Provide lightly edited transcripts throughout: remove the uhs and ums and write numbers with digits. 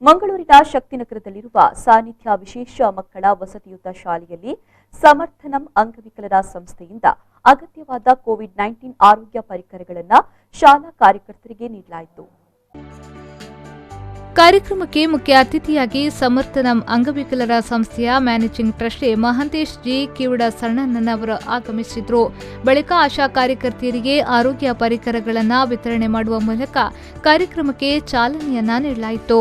ಮಂಗಳೂರಿನ ಶಕ್ತಿನಗರದಲ್ಲಿರುವ ಸಾನ್ನಿಧ್ಯ ವಿಶೇಷ ಮಕ್ಕಳ ವಸತಿಯುತ ಶಾಲೆಯಲ್ಲಿ ಸಮರ್ಥನಂ ಅಂಗವಿಕಲರ ಸಂಸ್ಥೆಯಿಂದ ಅಗತ್ಯವಾದ ಕೋವಿಡ್-19 ಆರೋಗ್ಯ ಪರಿಕರಗಳನ್ನು ಶಾಲಾ ಕಾರ್ಯಕರ್ತರಿಗೆ ನೀಡಲಾಯಿತು. ಕಾರ್ಯಕ್ರಮಕ್ಕೆ ಮುಖ್ಯ ಅತಿಥಿಯಾಗಿ ಸಮರ್ಥನಂ ಅಂಗವಿಕಲರ ಸಂಸ್ಥೆಯ ಮ್ಯಾನೇಜಿಂಗ್ ಟ್ರಸ್ಟಿ ಮಹಾಂತೇಶ್ ಜಿ ಕಿವುಡ ಸಣ್ಣನವರು ಆಗಮಿಸಿದ್ರು. ಬಳಿಕ ಆಶಾ ಕಾರ್ಯಕರ್ತೆಯರಿಗೆ ಆರೋಗ್ಯ ಪರಿಕರಗಳನ್ನು ವಿತರಣೆ ಮಾಡುವ ಮೂಲಕ ಕಾರ್ಯಕ್ರಮಕ್ಕೆ ಚಾಲನೆಯನ್ನ ನೀಡಲಾಯಿತು.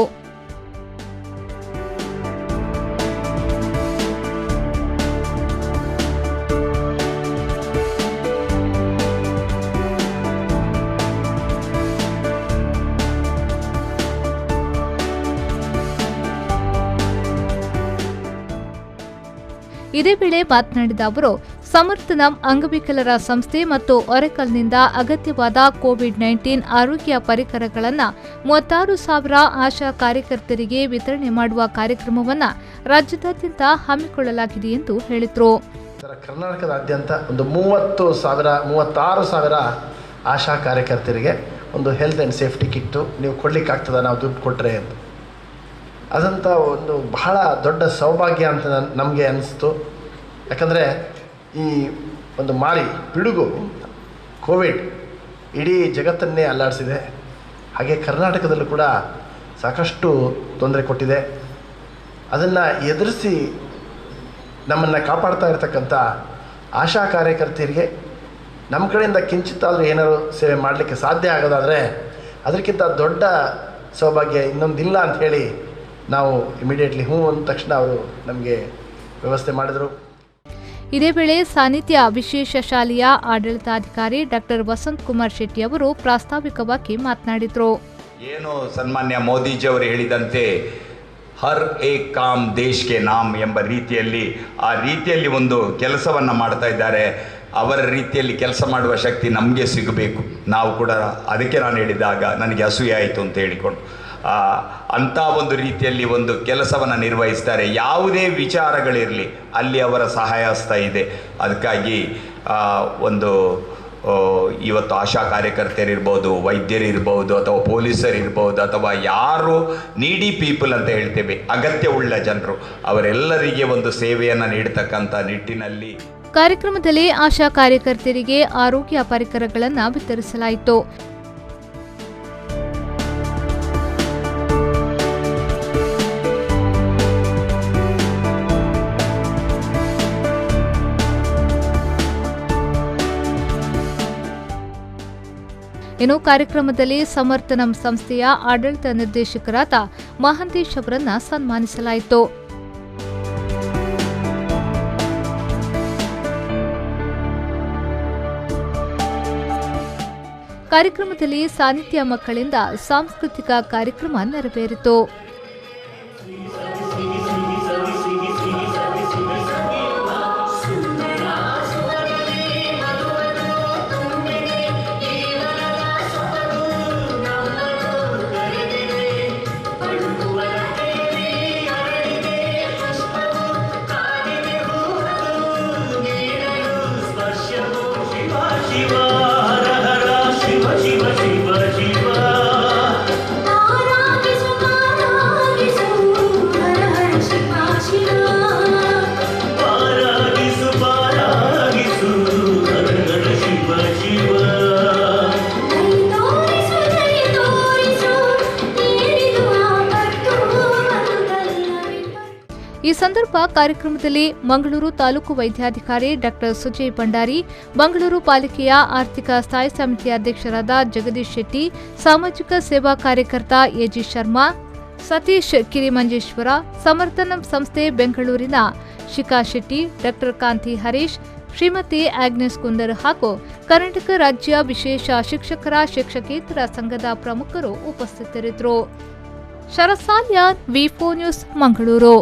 ಇದೇ ವೇಳೆ ಮಾತನಾಡಿದ ಅವರು, ಸಮರ್ಥನಂ ಅಂಗವಿಕಲರ ಸಂಸ್ಥೆ ಮತ್ತು ಒರೆಕಲ್ನಿಂದ ಅಗತ್ಯವಾದ ಕೋವಿಡ್-19 ಆರೋಗ್ಯ ಪರಿಕರಗಳನ್ನು 36,000 ಆಶಾ ಕಾರ್ಯಕರ್ತರಿಗೆ ವಿತರಣೆ ಮಾಡುವ ಕಾರ್ಯಕ್ರಮವನ್ನು ರಾಜ್ಯದಾದ್ಯಂತ ಹಮ್ಮಿಕೊಳ್ಳಲಾಗಿದೆ ಎಂದು ಹೇಳಿದರು. ಕರ್ನಾಟಕದಾದ್ಯಂತ ಒಂದು 36,000 ಆಶಾ ಕಾರ್ಯಕರ್ತರಿಗೆ ಒಂದು ಹೆಲ್ತ್ ಆ್ಯಂಡ್ ಸೇಫ್ಟಿ ಕಿಟ್ಟು ನೀವು ಕೊಡಲಿಕ್ಕಾಗ್ತದ, ನಾವು ದುಡ್ಡು ಕೊಟ್ಟರೆ ಅಂತ. ಅದಂಥ ಒಂದು ಬಹಳ ದೊಡ್ಡ ಸೌಭಾಗ್ಯ ಅಂತ ನಮಗೆ ಅನಿಸ್ತು. ಯಾಕಂದರೆ ಈ ಒಂದು ಪಿಡುಗು ಕೋವಿಡ್ ಇಡೀ ಜಗತ್ತನ್ನೇ ಅಲ್ಲಾಡಿಸಿದೆ. ಹಾಗೆ ಕರ್ನಾಟಕದಲ್ಲೂ ಕೂಡ ಸಾಕಷ್ಟು ತೊಂದರೆ ಕೊಟ್ಟಿದೆ. ಅದನ್ನು ಎದುರಿಸಿ ನಮ್ಮನ್ನು ಕಾಪಾಡ್ತಾ ಇರತಕ್ಕಂಥ ಆಶಾ ಕಾರ್ಯಕರ್ತೆಯರಿಗೆ ನಮ್ಮ ಕಡೆಯಿಂದ ಕಿಂಚಿತ್ತಾದರೂ ಏನಾದರೂ ಸೇವೆ ಮಾಡಲಿಕ್ಕೆ ಸಾಧ್ಯ ಆಗೋದಾದರೆ ಅದಕ್ಕಿಂತ ದೊಡ್ಡ ಸೌಭಾಗ್ಯ ಇನ್ನೊಂದಿಲ್ಲ ಅಂಥೇಳಿ ನಾವು ಇಮಿಡಿಯೇಟ್ಲಿ ಹ್ಞೂ ಅಂದ ತಕ್ಷಣ ಅವರು ನಮಗೆ ವ್ಯವಸ್ಥೆ ಮಾಡಿದರು. ಇದೇ ವೇಳೆ ಸಾನ್ನಿಧ್ಯ ವಿಶೇಷ ಶಾಲೆಯ ಆಡಳಿತಾಧಿಕಾರಿ ಡಾಕ್ಟರ್ ವಸಂತ್ ಕುಮಾರ್ ಶೆಟ್ಟಿ ಅವರು ಪ್ರಾಸ್ತಾವಿಕವಾಗಿ ಮಾತನಾಡಿದರು. ಏನು ಸನ್ಮಾನ್ಯ ಮೋದಿಜಿಯವರು ಹೇಳಿದಂತೆ ಹರ್ ಏಕ್ ಕಾಮ್ ದೇಶ್ ಕೆ ನಾಮ್ ಎಂಬ ರೀತಿಯಲ್ಲಿ ಒಂದು ಕೆಲಸವನ್ನು ಮಾಡ್ತಾ ಇದ್ದಾರೆ. ಅವರ ರೀತಿಯಲ್ಲಿ ಕೆಲಸ ಮಾಡುವ ಶಕ್ತಿ ನಮಗೆ ಸಿಗಬೇಕು. ನಾವು ಕೂಡ ಅದಕ್ಕೆ ನಾನು ಹೇಳಿದಾಗ ನನಗೆ ಅಸೂಯೆ ಆಯಿತು ಅಂತ ಹೇಳಿಕೊಂಡು ಅಂಥ ಒಂದು ರೀತಿಯಲ್ಲಿ ಒಂದು ಕೆಲಸವನ್ನು ನಿರ್ವಹಿಸ್ತಾರೆ. ಯಾವುದೇ ವಿಚಾರಗಳಿರಲಿ ಅಲ್ಲಿ ಅವರ ಸಹಾಯ ಹಸ್ತ ಇದೆ. ಅದಕ್ಕಾಗಿ ಒಂದು ಇವತ್ತು ಆಶಾ ಕಾರ್ಯಕರ್ತರಿರ್ಬೋದು, ವೈದ್ಯರಿರ್ಬೋದು, ಅಥವಾ ಪೊಲೀಸರಿರ್ಬೋದು, ಅಥವಾ ಯಾರು ನೀಡಿ ಪೀಪಲ್ ಅಂತ ಹೇಳ್ತೇವೆ, ಅಗತ್ಯವುಳ್ಳ ಜನರು, ಅವರೆಲ್ಲರಿಗೆ ಒಂದು ಸೇವೆಯನ್ನು ನೀಡತಕ್ಕಂಥ ನಿಟ್ಟಿನಲ್ಲಿ ಕಾರ್ಯಕ್ರಮದಲ್ಲಿ ಆಶಾ ಕಾರ್ಯಕರ್ತರಿಗೆ ಆರೋಗ್ಯ ಪರಿಕರಗಳನ್ನು ವಿತರಿಸಲಾಯಿತು. ಇನ್ನು ಕಾರ್ಯಕ್ರಮದಲ್ಲಿ ಸಮರ್ಥನಂ ಸಂಸ್ಥೆಯ ಆಡಳಿತ ನಿರ್ದೇಶಕರಾದ ಮಹಾಂತೇಶ್ ಅವರನ್ನ ಸನ್ಮಾನಿಸಲಾಯಿತು. ಕಾರ್ಯಕ್ರಮದಲ್ಲಿ ಸಾನ್ನಿಧ್ಯ ಮಕ್ಕಳಿಂದ ಸಾಂಸ್ಕೃತಿಕ ಕಾರ್ಯಕ್ರಮ ನೆರವೇರಿತು. ಈ ಸಂದರ್ಭ ಕಾರ್ಯಕ್ರಮದಲ್ಲಿ ಮಂಗಳೂರು ತಾಲೂಕು ವೈದ್ಯಾಧಿಕಾರಿ ಡಾಕ್ಟರ್ ಸುಜಯ್ ಭಂಡಾರಿ, ಮಂಗಳೂರು ಪಾಲಿಕೆಯ ಆರ್ಥಿಕ ಸ್ಥಾಯಿ ಸಮಿತಿ ಅಧ್ಯಕ್ಷರಾದ ಜಗದೀಶ್ ಶೆಟ್ಟಿ, ಸಾಮಾಜಿಕ ಸೇವಾ ಕಾರ್ಯಕರ್ತ ಎಜಿ ಶರ್ಮಾ, ಸತೀಶ್ ಕಿರಿಮಂಜೇಶ್ವರ, ಸಮರ್ಥನಂ ಸಂಸ್ಥೆ ಬೆಂಗಳೂರಿನ ಶಿಖಾ ಶೆಟ್ಟಿ, ಡಾಕ್ಟರ್ ಕಾಂತಿ ಹರೀಶ್, ಶ್ರೀಮತಿ ಆಗ್ನೆಸ್ ಕುಂದರ್ ಹಾಗೂ ಕರ್ನಾಟಕ ರಾಜ್ಯ ವಿಶೇಷ ಶಿಕ್ಷಕರ ಶಿಕ್ಷಕೇತರ ಸಂಘದ ಪ್ರಮುಖರು ಉಪಸ್ಥಿತರಿದ್ದರು. ಶರತ್ ಸಾಲ್ಯಾನ್, ವಿ4 ನ್ಯೂಸ್, ಮಂಗಳೂರು.